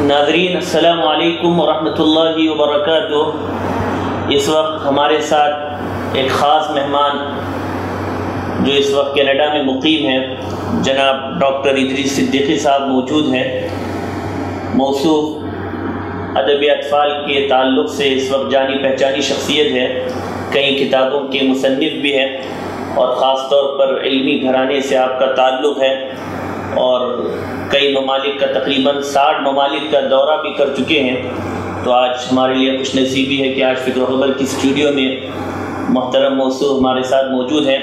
ناظرین السلام علیکم ورحمۃ اللہ وبرکاتہ۔ اس وقت ہمارے ساتھ ایک خاص مہمان جو اس وقت کینیڈا میں مقیم ہیں، جناب ڈاکٹر ادریس صدیقی صاحب موجود ہیں۔ موصوف ادب اطفال کے تعلق سے اس وقت جانی پہچانی شخصیت ہے، کئی کتابوں کے مصنف بھی ہیں اور خاص طور پر علمی گھرانے سے آپ کا تعلق ہے اور کئی ممالک کا تقریباً 60 ممالک کا دورہ بھی کر چکے ہیں۔ تو آج ہمارے لیے خوش نصیبی ہے کہ آج فکر و خبر کی اسٹوڈیو میں محترم موصوف ہمارے ساتھ موجود ہیں۔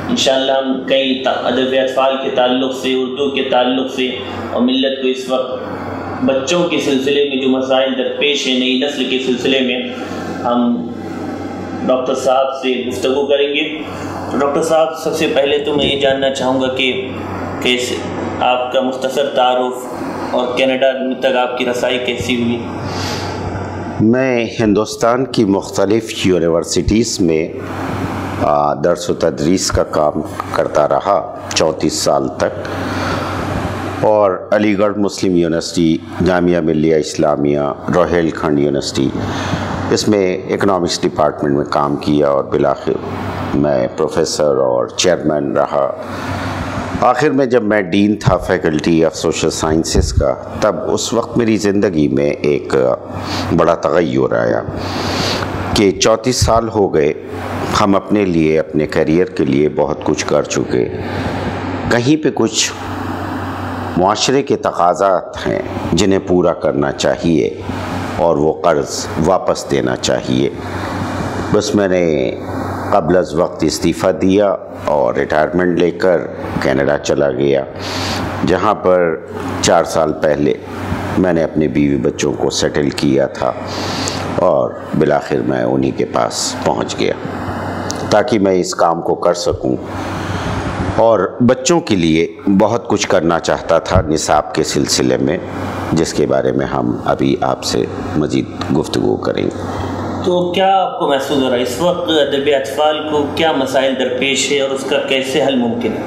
انشاءاللہ ہم کئی ادب اطفال کے تعلق سے، اردو کے تعلق سے اور ملت کو اس وقت بچوں کے سلسلے میں جو مسائل درپیش ہیں نئی نسل کے سلسلے میں، ہم ڈاکٹر صاحب سے گفتگو کریں گے۔ تو ڈاکٹر صاحب، سب سے پہلے تو میں یہ جاننا چاہوں گا کہ کیسے آپ کا مختصر تعارف اور کینیڈا تک آپ کی رسائی کیسی ہوئی؟ میں ہندوستان کی مختلف یونیورسٹیز میں درس و تدریس کا کام کرتا رہا 34 سال تک، اور علی گڑھ مسلم یونیورسٹی، جامعہ ملیہ اسلامیہ، روہیل کھنڈ یونیورسٹی، اس میں اکنامکس ڈپارٹمنٹ میں کام کیا اور بالآخر میں پروفیسر اور چیئرمین رہا۔ آخر میں جب میں ڈین تھا فیکلٹی آف سوشل سائنسز کا، تب اس وقت میری زندگی میں ایک بڑا تغیر آیا کہ 34 سال ہو گئے، ہم اپنے لیے، اپنے کیریئر کے لیے بہت کچھ کر چکے، کہیں پہ کچھ معاشرے کے تقاضات ہیں جنہیں پورا کرنا چاہیے اور وہ قرض واپس دینا چاہیے۔ بس میں نے قبل از وقت استعفیٰ دیا اور ریٹائرمنٹ لے کر کینیڈا چلا گیا، جہاں پر 4 سال پہلے میں نے اپنے بیوی بچوں کو سیٹل کیا تھا اور بالآخر میں انہی کے پاس پہنچ گیا تاکہ میں اس کام کو کر سکوں، اور بچوں کے لیے بہت کچھ کرنا چاہتا تھا نصاب کے سلسلے میں، جس کے بارے میں ہم ابھی آپ سے مزید گفتگو کریں گے۔ تو کیا آپ کو محسوس ہو رہا ہے اس وقت ادب اطفال کو کیا مسائل درپیش ہے اور اس کا کیسے حل ممکن ہے؟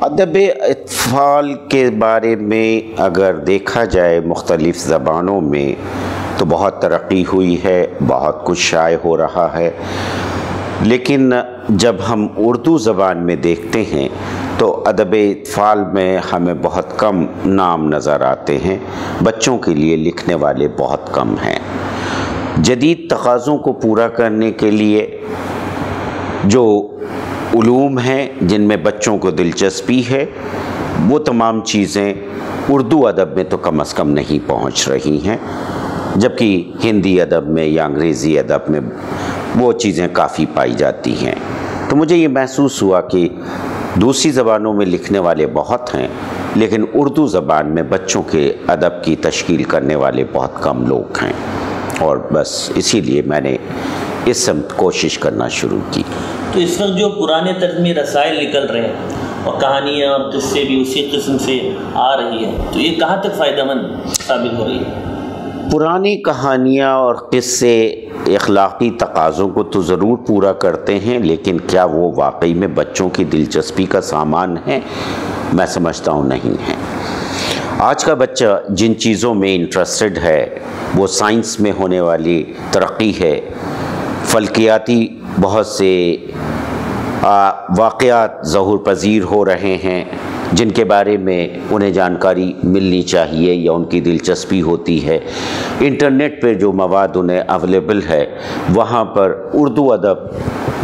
ادب اطفال کے بارے میں اگر دیکھا جائے مختلف زبانوں میں تو بہت ترقی ہوئی ہے، بہت کچھ شائع ہو رہا ہے، لیکن جب ہم اردو زبان میں دیکھتے ہیں تو ادب اطفال میں ہمیں بہت کم نام نظر آتے ہیں، بچوں کے لیے لکھنے والے بہت کم ہیں۔ جدید تقاضوں کو پورا کرنے کے لیے جو علوم ہیں جن میں بچوں کو دلچسپی ہے، وہ تمام چیزیں اردو ادب میں تو کم از کم نہیں پہنچ رہی ہیں، جبکہ ہندی ادب میں یا انگریزی ادب میں وہ چیزیں کافی پائی جاتی ہیں۔ تو مجھے یہ محسوس ہوا کہ دوسری زبانوں میں لکھنے والے بہت ہیں، لیکن اردو زبان میں بچوں کے ادب کی تشکیل کرنے والے بہت کم لوگ ہیں، اور بس اسی لیے میں نے اس سمت کوشش کرنا شروع کی۔ تو اس وقت جو پرانے طرز میں رسائل نکل رہے ہیں اور کہانیاں اور قصے بھی اسی قسم سے آ رہی ہیں، تو یہ کہاں تک فائدہ مند ثابت ہو رہی ہے؟ پرانی کہانیاں اور قصے اخلاقی تقاضوں کو تو ضرور پورا کرتے ہیں، لیکن کیا وہ واقعی میں بچوں کی دلچسپی کا سامان ہے؟ میں سمجھتا ہوں نہیں ہے۔ آج کا بچہ جن چیزوں میں انٹرسٹڈ ہے وہ سائنس میں ہونے والی ترقی ہے، فلکیاتی بہت سے واقعات ظہور پذیر ہو رہے ہیں جن کے بارے میں انہیں جانکاری ملنی چاہیے یا ان کی دلچسپی ہوتی ہے۔ انٹرنیٹ پہ جو مواد انہیں اویلیبل ہے، وہاں پر اردو ادب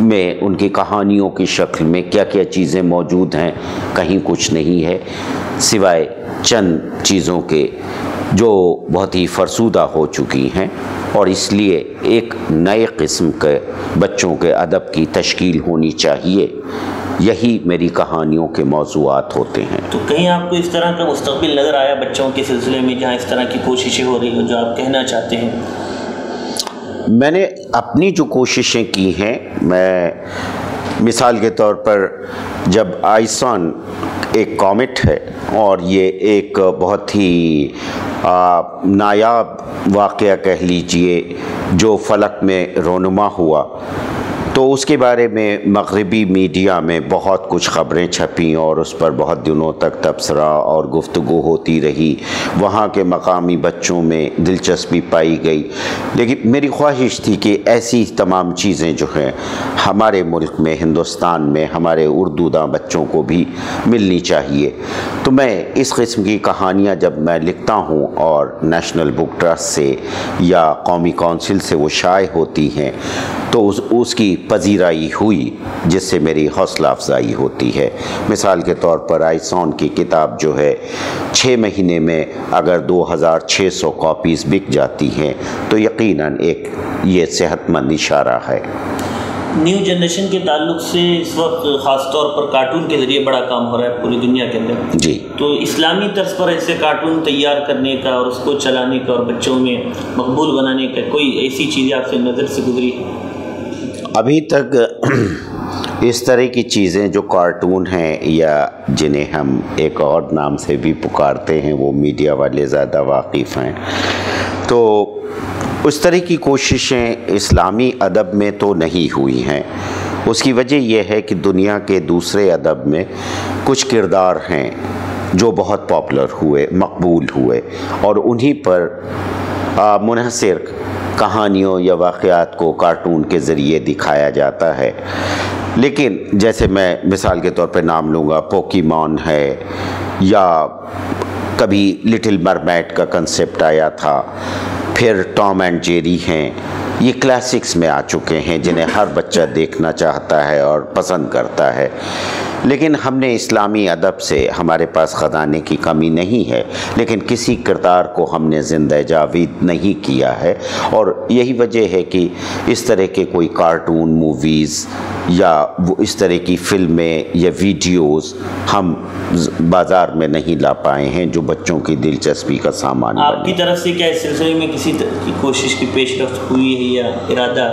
میں ان کی کہانیوں کی شکل میں کیا کیا چیزیں موجود ہیں، کہیں کچھ نہیں ہے، سوائے چند چیزوں کے جو بہت ہی فرسودہ ہو چکی ہیں، اور اس لیے ایک نئے قسم کے بچوں کے ادب کی تشکیل ہونی چاہیے۔ یہی میری کہانیوں کے موضوعات ہوتے ہیں۔ تو کہیں آپ کو اس طرح کا مستقبل نظر آیا بچوں کے سلسلے میں جہاں اس طرح کی کوششیں ہو رہی ہوں جو آپ کہنا چاہتے ہیں؟ میں نے اپنی جو کوششیں کی ہیں، میں مثال کے طور پر جب آئسان ایک کومیٹ ہے اور یہ ایک بہت ہی نایاب واقعہ کہہ لیجئے جو فلک میں رونما ہوا، تو اس کے بارے میں مغربی میڈیا میں بہت کچھ خبریں چھپیں اور اس پر بہت دنوں تک تبصرہ اور گفتگو ہوتی رہی. وہاں کے مقامی بچوں میں دلچسپی پائی گئی، لیکن میری خواہش تھی کہ ایسی تمام چیزیں جو ہیں ہمارے ملک میں، ہندوستان میں ہمارے اردو داں بچوں کو بھی ملنی چاہیے. تو میں اس قسم کی کہانیاں جب میں لکھتا ہوں اور نیشنل بک ٹرسٹ سے یا قومی کونسل سے وہ شائع ہوتی ہیں تو اس کی پذیرائی ہوئی، جس سے میری حوصلہ افزائی ہوتی ہے. مثال کے طور پر آئسون کی کتاب جو ہے 6 مہینے میں اگر 2600 کاپیز بک جاتی ہیں تو یقیناً ایک یہ صحت مند اشارہ ہے. نیو جنریشن کے تعلق سے اس وقت خاص طور پر کارٹون کے ذریعے بڑا کام ہو رہا ہے پوری دنیا کے اندر. جی. تو اسلامی طرز پر ایسے کارٹون تیار کرنے کا اور اس کو چلانے کا اور بچوں میں مقبول بنانے کا کوئی ایسی چیزیں آپ سے نظر سے گزری؟ ابھی تک اس طرح کی چیزیں جو کارٹون ہیں یا جنہیں ہم ایک اور نام سے بھی پکارتے ہیں، وہ میڈیا والے زیادہ واقف ہیں. تو اس طرح کی کوششیں اسلامی ادب میں تو نہیں ہوئی ہیں. اس کی وجہ یہ ہے کہ دنیا کے دوسرے ادب میں کچھ کردار ہیں جو بہت پاپولر ہوئے، مقبول ہوئے، اور انہی پر منحصر کہانیوں یا واقعات کو کارٹون کے ذریعے دکھایا جاتا ہے. لیکن جیسے میں مثال کے طور پہ نام لوں گا، پوکیمون ہے، یا کبھی لٹل مرمیڈ کا کنسیپٹ آیا تھا، پھر ٹام اینڈ جیری ہیں. یہ کلاسکس میں آ چکے ہیں جنہیں ہر بچہ دیکھنا چاہتا ہے اور پسند کرتا ہے. لیکن ہم نے اسلامی ادب سے، ہمارے پاس خزانے کی کمی نہیں ہے، لیکن کسی کردار کو ہم نے زندہ جاوید نہیں کیا ہے. اور یہی وجہ ہے کہ اس طرح کے کوئی کارٹون موویز یا وہ اس طرح کی فلمیں یا ویڈیوز ہم بازار میں نہیں لا پائے ہیں جو بچوں کی دلچسپی کا سامان آپ کی طرف سے کیا اس سلسلے میں کسی طرح کی کوشش کی پیش رفت ہوئی ہے یا ارادہ؟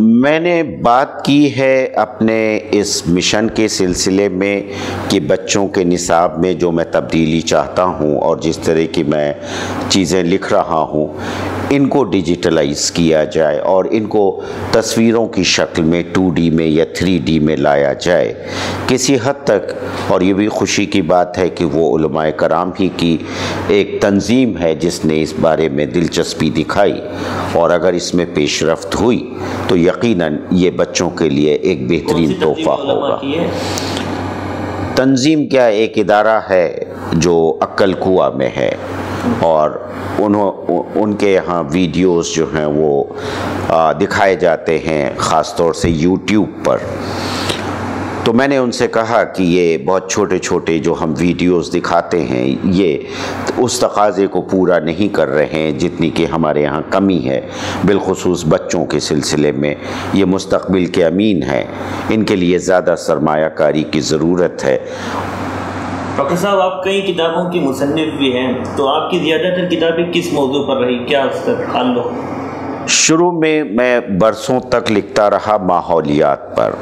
میں نے بات کی ہے اپنے اس مشن کے سلسلے میں کہ بچوں کے نصاب میں جو میں تبدیلی چاہتا ہوں اور جس طرح کی میں چیزیں لکھ رہا ہوں، ان کو ڈیجیٹلائز کیا جائے اور ان کو تصویروں کی شکل میں 2D میں یا 3D میں لایا جائے. کسی حد تک، اور یہ بھی خوشی کی بات ہے کہ وہ علماء کرام ہی کی ایک تنظیم ہے جس نے اس بارے میں دلچسپی دکھائی، اور اگر اس میں پیش رفت ہوئی تو یقیناً یہ بچوں کے لیے ایک بہترین تحفہ ہوگا. تنظیم کیا، ایک ادارہ ہے جو عقل کوہ میں ہے، اور ان کے یہاں ویڈیوز جو ہیں وہ دکھائے جاتے ہیں، خاص طور سے یوٹیوب پر. تو میں نے ان سے کہا کہ یہ بہت چھوٹے چھوٹے جو ہم ویڈیوز دکھاتے ہیں یہ اس تقاضے کو پورا نہیں کر رہے ہیں جتنی کہ ہمارے یہاں کمی ہے، بالخصوص بچوں کے سلسلے میں. یہ مستقبل کے امین ہیں، ان کے لیے زیادہ سرمایہ کاری کی ضرورت ہے. ڈاکٹر صاحب، آپ کئی کتابوں کی مصنف بھی ہیں، تو آپ کی زیادہ تر کتابیں کس موضوع پر رہی؟ کیا اس کا تعلق؟ شروع میں برسوں تک لکھتا رہا ماحولیات پر.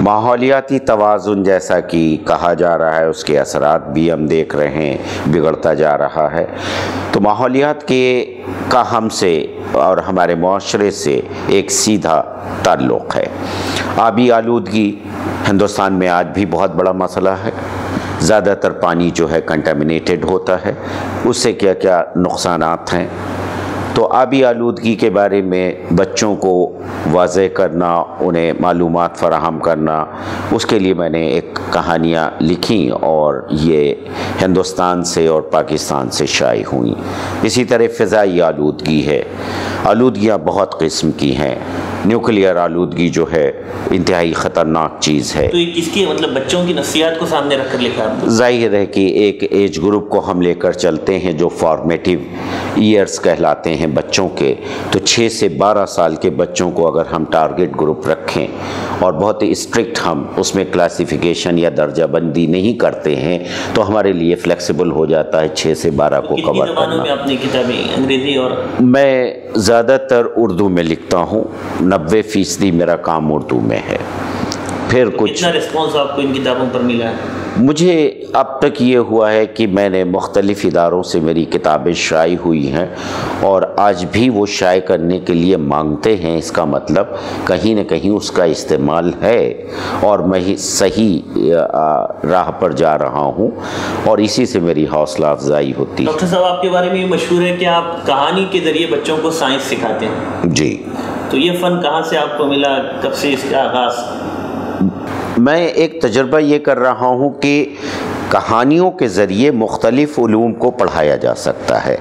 ماحولیاتی توازن جیسا کہ کہا جا رہا ہے، اس کے اثرات بھی ہم دیکھ رہے ہیں، بگڑتا جا رہا ہے. تو ماحولیات کا ہم سے اور ہمارے معاشرے سے ایک سیدھا تعلق ہے. آبی آلودگی ہندوستان میں آج بھی بہت بڑا مسئلہ ہے. زیادہ تر پانی جو ہے کنٹامینیٹڈ ہوتا ہے. اس سے کیا کیا نقصانات ہیں. تو آبی آلودگی کے بارے میں بچوں کو واضح کرنا، انہیں معلومات فراہم کرنا، اس کے لیے میں نے ایک کہانیاں لکھیں اور یہ ہندوستان سے اور پاکستان سے شائع ہوئیں. اسی طرح فضائی آلودگی ہے. آلودگیاں بہت قسم کی ہیں. نیوکلیئر آلودگی جو ہے انتہائی خطرناک چیز ہے. تو یہ کس کی مطلب بچوں کی نفسیات کو سامنے رکھ کر لکھا ہے؟ ظاہر ہے کہ ایک ایج گروپ کو ہم لے کر چلتے ہیں جو فارمیٹیو ایئرز کہلاتے ہیں بچوں کے. تو 6 سے 12 سال کے بچوں کو اگر ہم ٹارگٹ گروپ رکھیں اور بہت اسٹرکٹ ہم اس میں کلاسیفیکیشن یا درجہ بندی نہیں کرتے ہیں تو ہمارے لیے فلیکسیبل ہو جاتا ہے 6 سے 12 کو کور کرنا. کتنی زبانوں میں اپنی کتابیں؟ انگریزی اور؟ میں زیادہ تر اردو میں لکھتا ہوں. 90% میرا کام اردو میں ہے. پھر کچھ. کتنا رسپانس آپ کو ان کتابوں پر ملا ہے؟ مجھے اب تک یہ ہوا ہے کہ میں نے مختلف اداروں سے میری کتابیں شائع ہوئی ہیں اور آج بھی وہ شائع کرنے کے لیے مانگتے ہیں، اس کا مطلب کہیں نہ کہیں اس کا استعمال ہے اور میں صحیح راہ پر جا رہا ہوں، اور اسی سے میری حوصلہ افزائی ہوتی ہے۔ ڈاکٹر صاحب، آپ کے بارے میں یہ مشہور ہے کہ آپ کہانی کے ذریعے بچوں کو سائنس سکھاتے ہیں۔ جی، تو یہ فن کہاں سے آپ کو ملا؟ کب سے اس کا آغاز؟ میں ایک تجربہ یہ کر رہا ہوں کہ کہانیوں کے ذریعے مختلف علوم کو پڑھایا جا سکتا ہے۔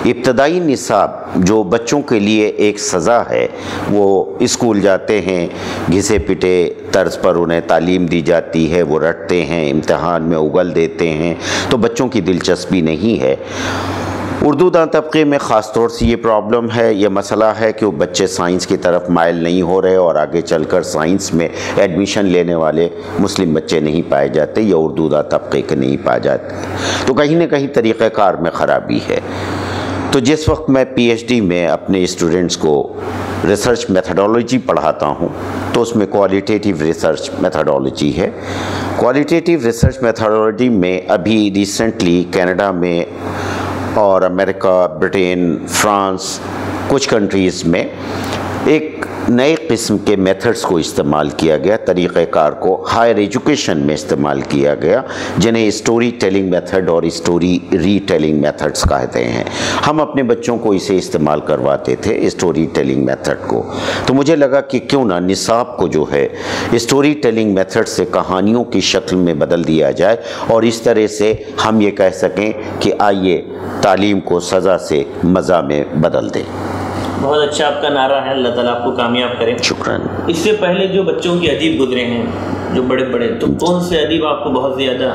ابتدائی نصاب جو بچوں کے لیے ایک سزا ہے، وہ اسکول جاتے ہیں، گھسے پٹے طرز پر انہیں تعلیم دی جاتی ہے، وہ رٹتے ہیں، امتحان میں اگل دیتے ہیں، تو بچوں کی دلچسپی نہیں ہے۔ اردو داں طبقے میں خاص طور سے یہ پرابلم ہے، یہ مسئلہ ہے کہ وہ بچے سائنس کی طرف مائل نہیں ہو رہے، اور آگے چل کر سائنس میں ایڈمیشن لینے والے مسلم بچے نہیں پائے جاتے یا اردو داں طبقے کے نہیں پائے جاتے، تو کہیں نہ کہیں طریقہ کار میں خرابی ہے۔ تو جس وقت میں پی ایچ ڈی میں اپنے اسٹوڈنٹس کو ریسرچ میتھڈالوجی پڑھاتا ہوں تو اس میں کوالٹیٹیو ریسرچ میتھڈالوجی ہے۔ کوالٹیٹیو ریسرچ میتھڈالوجی میں ابھی ریسنٹلی کینیڈا میں اور امریکہ، برٹین، فرانس، کچھ کنٹریز میں ایک نئے قسم کے میتھڈز کو استعمال کیا گیا، طریقہ کار کو ہائر ایجوکیشن میں استعمال کیا گیا، جنہیں اسٹوری ٹیلنگ میتھڈ اور اسٹوری ری ٹیلنگ میتھڈز کہتے ہیں۔ ہم اپنے بچوں کو اسے استعمال کرواتے تھے، اسٹوری ٹیلنگ میتھڈ کو، تو مجھے لگا کہ کیوں نہ نصاب کو جو ہے اسٹوری ٹیلنگ میتھڈ سے کہانیوں کی شکل میں بدل دیا جائے، اور اس طرح سے ہم یہ کہہ سکیں کہ آئیے تعلیم کو سزا سے مزہ میں بدل دیں۔ بہت اچھا آپ کا نعرہ ہے، اللہ تعالیٰ آپ کو کامیاب کرے۔ شکراً۔ اس سے پہلے جو بچوں کے ادیب گزرے ہیں جو بڑے بڑے، تو کون سے ادیب آپ کو بہت زیادہ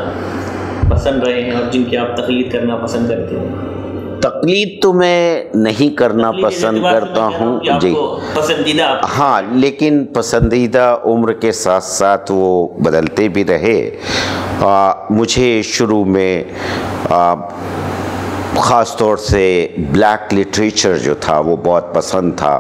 پسند رہے ہیں اور جن کی آپ تقلید کرنا پسند کرتے ہیں؟ تقلید تو میں نہیں کرنا پسند کرتا ہوں، جی پسندیدہ، ہاں، لیکن پسندیدہ عمر کے ساتھ ساتھ وہ بدلتے بھی رہے۔ مجھے شروع میں خاص طور سے بلیک لٹریچر جو تھا وہ بہت پسند تھا۔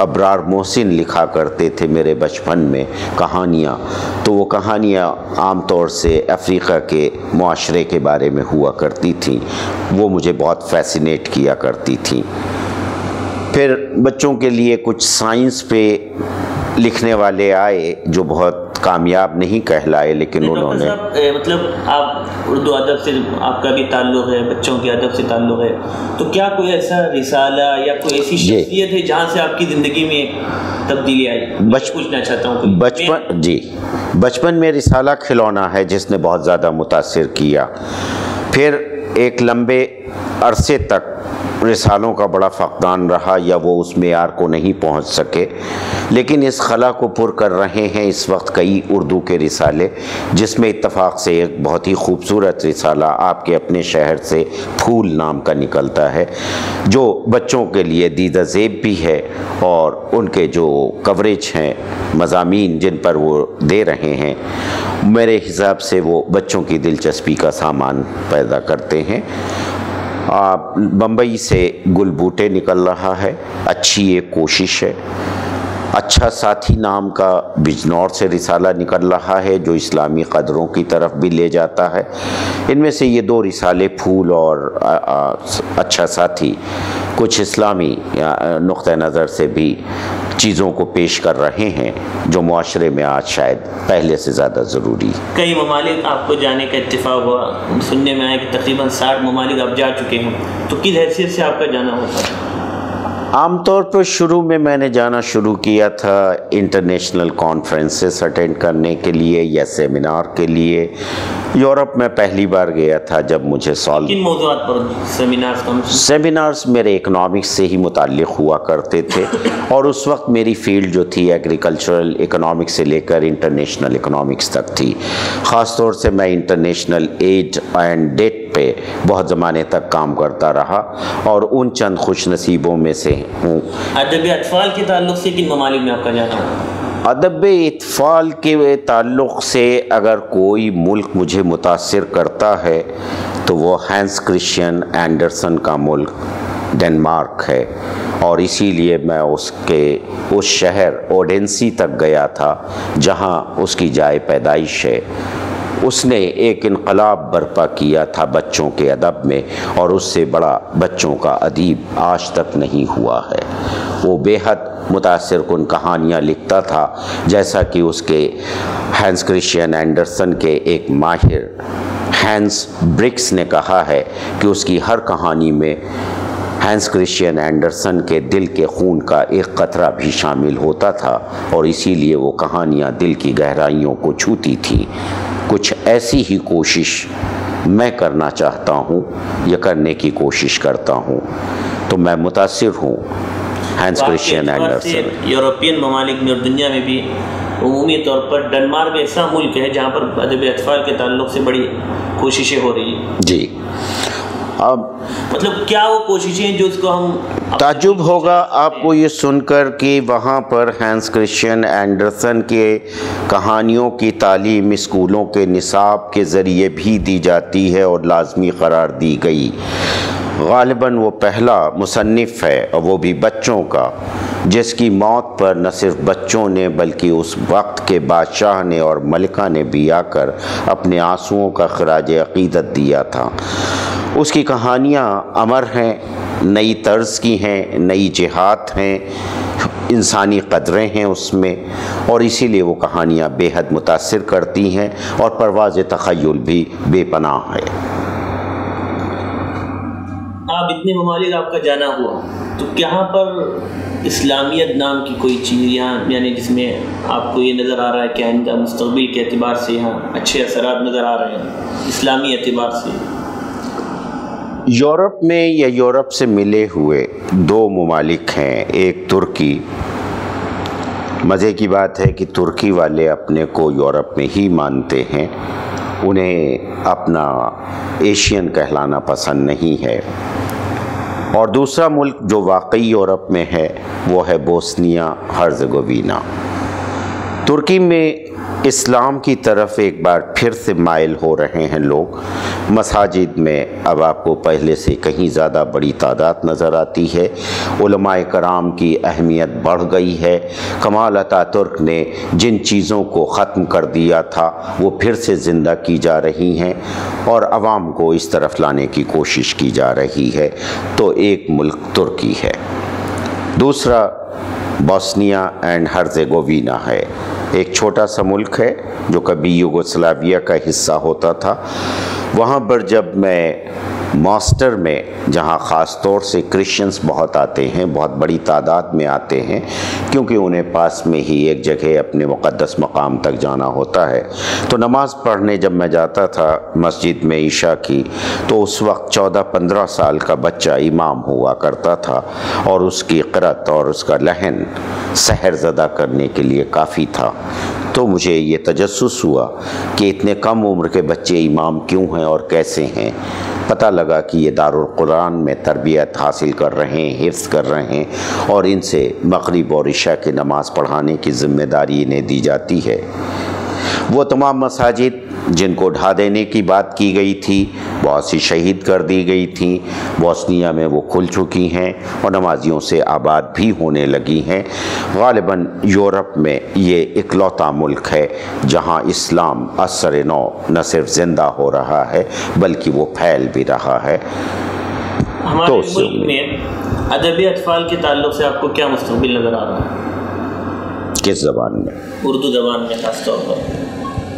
ابرار محسن لکھا کرتے تھے میرے بچپن میں کہانیاں، تو وہ کہانیاں عام طور سے افریقہ کے معاشرے کے بارے میں ہوا کرتی تھیں، وہ مجھے بہت فیسینیٹ کیا کرتی تھیں۔ پھر بچوں کے لیے کچھ سائنس پہ لکھنے والے آئے جو بہت کامیاب نہیں کہلائے، لیکن انہوں نے مطلب آپ اردو ادب سے آپ کا بھی تعلق ہے، بچوں کے ادب سے تعلق ہے، تو کیا کوئی ایسا رسالہ یا کوئی ایسی شخصیت ہے جہاں سے آپ کی زندگی میں تبدیلی آئی؟ پوچھنا چاہتا ہوں بچپن میں رسالہ کھلونا ہے جس نے بہت زیادہ متاثر کیا۔ پھر ایک لمبے عرصے تک رسالوں کا بڑا فقدان رہا، یا وہ اس معیار کو نہیں پہنچ سکے، لیکن اس خلا کو پر کر رہے ہیں اس وقت کئی اردو کے رسالے، جس میں اتفاق سے ایک بہت ہی خوبصورت رسالہ آپ کے اپنے شہر سے پھول نام کا نکلتا ہے، جو بچوں کے لیے دیدہ زیب بھی ہے، اور ان کے جو کوریج ہیں، مضامین جن پر وہ دے رہے ہیں، میرے حساب سے وہ بچوں کی دلچسپی کا سامان پیدا کرتے ہیں۔ بمبئی سے گل بوٹے نکل رہا ہے، اچھی ایک کوشش ہے۔ اچھا ساتھی نام کا بجنور سے رسالہ نکل رہا ہے جو اسلامی قدروں کی طرف بھی لے جاتا ہے۔ ان میں سے یہ دو رسالے پھول اور اچھا ساتھی کچھ اسلامی نقطہ نظر سے بھی چیزوں کو پیش کر رہے ہیں جو معاشرے میں آج شاید پہلے سے زیادہ ضروری ہے۔ کئی ممالک آپ کو جانے کا اتفاق ہوا، سننے میں آیا کہ تقریباً 60 ممالک آپ جا چکے ہیں، تو کس حیثیت سے آپ کا جانا ہوتا ہے؟ عام طور پر شروع میں نے جانا شروع کیا تھا انٹرنیشنل کانفرنسز اٹینڈ کرنے کے لیے یا سیمینار کے لیے۔ یورپ میں پہلی بار گیا تھا جب مجھے کن موضوعات پر سیمینارز میرے اکنامکس سے ہی متعلق ہوا کرتے تھے، اور اس وقت میری فیلڈ جو تھی ایگریکلچرل اکنامکس سے لے کر انٹرنیشنل اکنامکس تک تھی۔ خاص طور سے میں انٹرنیشنل ایڈ اینڈ ڈیٹ پہ بہت زمانے تک کام کرتا رہا، اور ان چند خوش نصیبوں میں سے ہوں۔ ادب اطفال کے تعلق سے کن ممالک میں آپ کا جانا ہے؟ ادب اطفال کے تعلق سے اگر کوئی ملک مجھے متاثر کرتا ہے تو وہ ہینس کرسچین اینڈرسن کا ملک ڈنمارک ہے، اور اسی لیے میں اس شہر اوڈینسی تک گیا تھا جہاں اس کی جائے پیدائش ہے۔ اس نے ایک انقلاب برپا کیا تھا بچوں کے ادب میں، اور اس سے بڑا بچوں کا ادیب آج تک نہیں ہوا ہے۔ وہ بے حد متاثر کن کہانیاں لکھتا تھا، جیسا کہ اس کے ہینس کرسچین اینڈرسن کے ایک ماہر ہینس برکس نے کہا ہے کہ اس کی ہر کہانی میں ہینس کرسچین اینڈرسن کے دل کے خون کا ایک قطرہ بھی شامل ہوتا تھا، اور اسی لیے وہ کہانیاں دل کی گہرائیوں کو چھوتی تھیں۔ کچھ ایسی ہی کوشش میں کرنا چاہتا ہوں یا کرنے کی کوشش کرتا ہوں، تو میں متاثر ہوں ہینس کرسچین اینڈرسن۔ یورپین ممالک میں اور دنیا میں بھی عمومی طور پر ڈنمارک ایسا ملک ہے جہاں پر ادب اطفال کے تعلق سے بڑی کوششیں ہو رہی ہیں۔ جی، اب مطلب کیا وہ کوششیں ہیں جو اس کو ہم تعجب ہوگا آپ کو یہ سن کر کہ وہاں پر ہینس کرسچین اینڈرسن کے کہانیوں کی تعلیم اسکولوں کے نصاب کے ذریعے بھی دی جاتی ہے اور لازمی قرار دی گئی۔ غالباً وہ پہلا مصنف ہے، اور وہ بھی بچوں کا، جس کی موت پر نہ صرف بچوں نے بلکہ اس وقت کے بادشاہ نے اور ملکہ نے بھی آ کر اپنے آنسوؤں کا خراج عقیدت دیا تھا۔ اس کی کہانیاں امر ہیں، نئی طرز کی ہیں، نئی جہات ہیں، انسانی قدریں ہیں اس میں، اور اسی لیے وہ کہانیاں بے حد متاثر کرتی ہیں، اور پرواز تخیل بھی بے پناہ ہے۔ آپ اتنے ممالک آپ کا جانا ہوا، تو یہاں پر اسلامیت نام کی کوئی چیز یہاں، یعنی جس میں آپ کو یہ نظر آ رہا ہے کہ آئندہ مستقبل کے اعتبار سے یہاں اچھے اثرات نظر آ رہے ہیں اسلامی اعتبار سے؟ یورپ میں یا یورپ سے ملے ہوئے دو ممالک ہیں، ایک ترکی۔ مزے کی بات ہے کہ ترکی والے اپنے کو یورپ میں ہی مانتے ہیں، انہیں اپنا ایشین کہلانا پسند نہیں ہے۔ اور دوسرا ملک جو واقعی یورپ میں ہے وہ ہے بوسنیا ہرزیگووینا۔ ترکی میں اسلام کی طرف ایک بار پھر سے مائل ہو رہے ہیں لوگ۔ مساجد میں اب آپ کو پہلے سے کہیں زیادہ بڑی تعداد نظر آتی ہے، علماء کرام کی اہمیت بڑھ گئی ہے۔ کمال اتاترک نے جن چیزوں کو ختم کر دیا تھا وہ پھر سے زندہ کی جا رہی ہیں، اور عوام کو اس طرف لانے کی کوشش کی جا رہی ہے۔ تو ایک ملک ترکی ہے، دوسرا بوسنیا اینڈ ہرزیگووینا ہے۔ ایک چھوٹا سا ملک ہے جو کبھی یوگوسلاویہ کا حصہ ہوتا تھا۔ وہاں پر جب میں ماسٹر میں، جہاں خاص طور سے کرسچنز بہت آتے ہیں، بہت بڑی تعداد میں آتے ہیں، کیونکہ انہیں پاس میں ہی ایک جگہ اپنے مقدس مقام تک جانا ہوتا ہے، تو نماز پڑھنے جب میں جاتا تھا مسجد میں عشاء کی، تو اس وقت 14-15 سال کا بچہ امام ہوا کرتا تھا، اور اس کی قرأت اور اس کا لحن سحر زدہ کرنے کے لیے کافی تھا۔ تو مجھے یہ تجسس ہوا کہ اتنے کم عمر کے بچے امام کیوں ہیں اور کیسے ہیں۔ پتہ لگا کہ یہ دارالقرآن میں تربیت حاصل کر رہے ہیں، حفظ کر رہے ہیں، اور ان سے مغرب اور عشاء کی نماز پڑھانے کی ذمہ داری انہیں دی جاتی ہے۔ وہ تمام مساجد جن کو ڈھا دینے کی بات کی گئی تھی، بہت سی شہید کر دی گئی تھیں، بوسنیا میں وہ کھل چکی ہیں اور نمازیوں سے آباد بھی ہونے لگی ہیں۔ غالباً یورپ میں یہ اکلوتا ملک ہے جہاں اسلام اثر نو نہ صرف زندہ ہو رہا ہے بلکہ وہ پھیل بھی رہا ہے۔ ہمارے ملک میں ادبی اطفال کے تعلق سے آپ کو کیا مستقبل نظر آ رہا ہے؟ کس زبان میں؟ اردو زبان میں خاص طور پر۔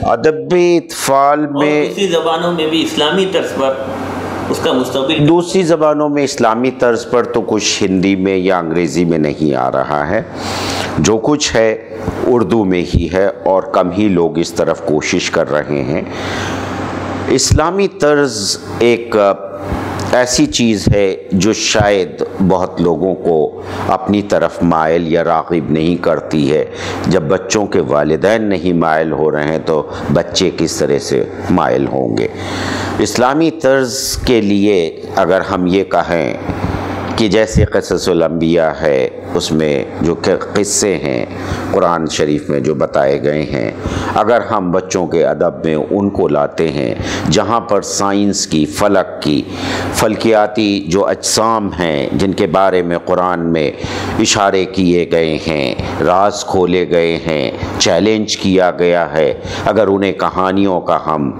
ادبی اطفال میں، اور دوسری زبانوں میں بھی اسلامی طرز پر اس کا مستقبل؟ دوسری زبانوں میں اسلامی طرز پر تو کچھ ہندی میں یا انگریزی میں نہیں آ رہا ہے، جو کچھ ہے اردو میں ہی ہے، اور کم ہی لوگ اس طرف کوشش کر رہے ہیں۔ اسلامی طرز ایک ایسی چیز ہے جو شاید بہت لوگوں کو اپنی طرف مائل یا راغب نہیں کرتی ہے۔ جب بچوں کے والدین نہیں مائل ہو رہے ہیں تو بچے کس طرح سے مائل ہوں گے؟ اسلامی طرز کے لیے اگر ہم یہ کہیں کہ جیسے قصص الانبیاء ہے اس میں جو کہ قصے ہیں قرآن شریف میں جو بتائے گئے ہیں، اگر ہم بچوں کے ادب میں ان کو لاتے ہیں جہاں پر سائنس کی، فلک کی، فلکیاتی جو اجسام ہیں جن کے بارے میں قرآن میں اشارے کیے گئے ہیں، راز کھولے گئے ہیں، چیلنج کیا گیا ہے، اگر انہیں کہانیوں کا ہم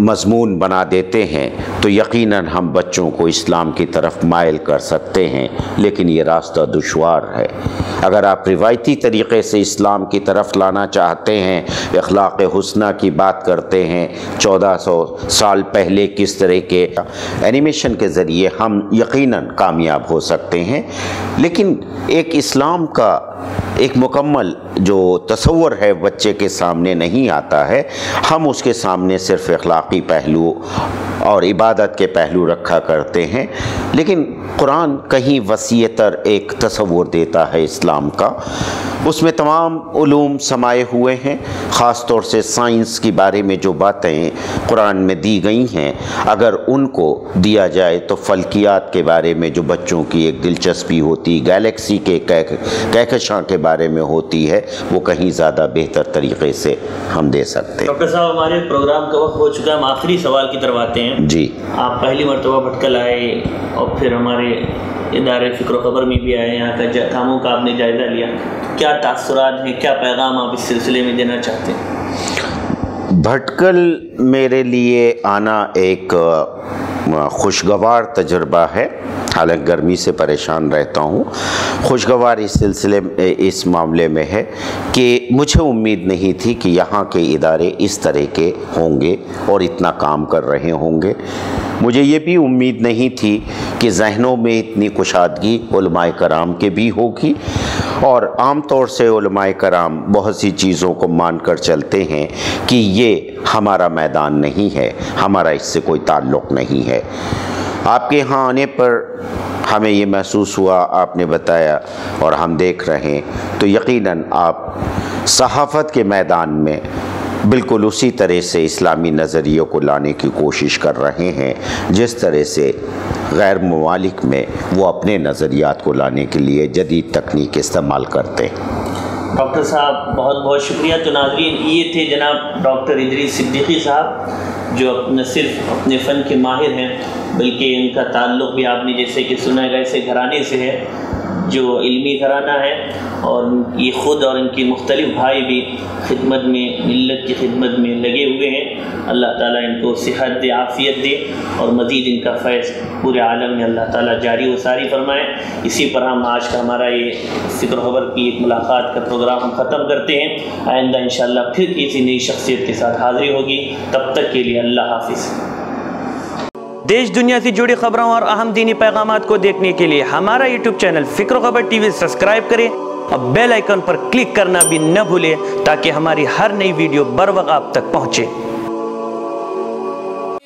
مضمون بنا دیتے ہیں تو یقیناً ہم بچوں کو اسلام کی طرف مائل کر سکتے ہیں، لیکن یہ راستہ دشوار ہے۔ اگر آپ روایتی طریقے سے اسلام کی طرف لانا چاہتے ہیں، اخلاق حسنہ کی بات کرتے ہیں، 1400 سال پہلے کس طرح کے اینیمیشن کے ذریعے ہم یقیناً کامیاب ہو سکتے ہیں، لیکن ایک اسلام کا ایک مکمل جو تصور ہے بچے کے سامنے نہیں آتا ہے۔ ہم اس کے سامنے صرف اخلاقی پہلو اور عبادت کے پہلو رکھا کرتے ہیں، لیکن قرآن کہیں وسیع تر ایک تصور دیتا ہے اسلام کا، اس میں تمام علوم سمائے ہوئے ہیں، خاص طور سے سائنس کے بارے میں جو باتیں قرآن میں دی گئی ہیں اگر ان کو دیا جائے تو فلکیات کے بارے میں جو بچوں کی ایک دلچسپی ہوتی، گیلیکسی کے کہکشاں کے بارے میں ہوتی ہے، وہ کہیں زیادہ بہتر طریقے سے ہم دے سکتے ہیں۔ ڈاکٹر صاحب ہمارے پروگرام کا وقت ہو چکا ہے، ہم آخری سوال کی طرف آتے ہیں۔ جی، آپ پہلی مرتبہ بھٹکل آئے اور پھر ہمارے ادارے فکر و خبر میں بھی آئے، یہاں کا کاموں کا آپ نے جائزہ لیا، کیا تاثرات ہیں، کیا پیغام آپ اس سلسلے میں دینا چاہتے ہیں؟ بھٹکل میرے لیے آنا ایک خوشگوار تجربہ ہے، حالانکہ گرمی سے پریشان رہتا ہوں۔ خوشگوار اس معاملے میں ہے کہ مجھے امید نہیں تھی کہ یہاں کے ادارے اس طرح کے ہوں گے اور اتنا کام کر رہے ہوں گے۔ مجھے یہ بھی امید نہیں تھی کہ ذہنوں میں اتنی کشادگی علماء کرام کے بھی ہوگی، اور عام طور سے علماء کرام بہت سی چیزوں کو مان کر چلتے ہیں کہ یہ ہمارا میدان نہیں ہے، ہمارا اس سے کوئی تعلق نہیں ہے۔ آپ کے ہاں آنے پر ہمیں یہ محسوس ہوا، آپ نے بتایا اور ہم دیکھ رہے ہیں، تو یقیناً آپ صحافت کے میدان میں بالکل اسی طرح سے اسلامی نظریوں کو لانے کی کوشش کر رہے ہیں جس طرح سے غیر ممالک میں وہ اپنے نظریات کو لانے کے لیے جدید تکنیک استعمال کرتے ہیں۔ ڈاکٹر صاحب بہت بہت شکریہ۔ تو ناظرین، یہ تھے جناب ڈاکٹر ادریس صدیقی صاحب، جو نہ صرف اپنے فن کے ماہر ہیں بلکہ ان کا تعلق بھی آپ نے جیسے کہ سنا ہے ایسے گھرانے سے ہے جو علمی گھرانہ ہے، اور یہ خود اور ان کے مختلف بھائی بھی خدمت میں، ملت کی خدمت میں لگے ہوئے ہیں۔ اللہ تعالیٰ ان کو صحت دے، عافیت دے، اور مزید ان کا فیض پورے عالم میں اللہ تعالیٰ جاری و ساری فرمائے۔ اسی پر ہم آج کا ہمارا یہ فکر و خبر کی ایک ملاقات کا پروگرام ہم ختم کرتے ہیں۔ آئندہ انشاءاللہ پھر کسی نئی شخصیت کے ساتھ حاضری ہوگی، تب تک کے لیے اللہ حافظ۔ دیش دنیا سے جڑی خبروں اور اہم دینی پیغامات کو دیکھنے کے لیے ہمارا یوٹیوب چینل فکر و خبر ٹی وی سبسکرائب کریں اور بیل آئیکن پر کلک کرنا بھی نہ بھولیں تاکہ ہماری ہر نئی ویڈیو بر وقت آپ تک پہنچے۔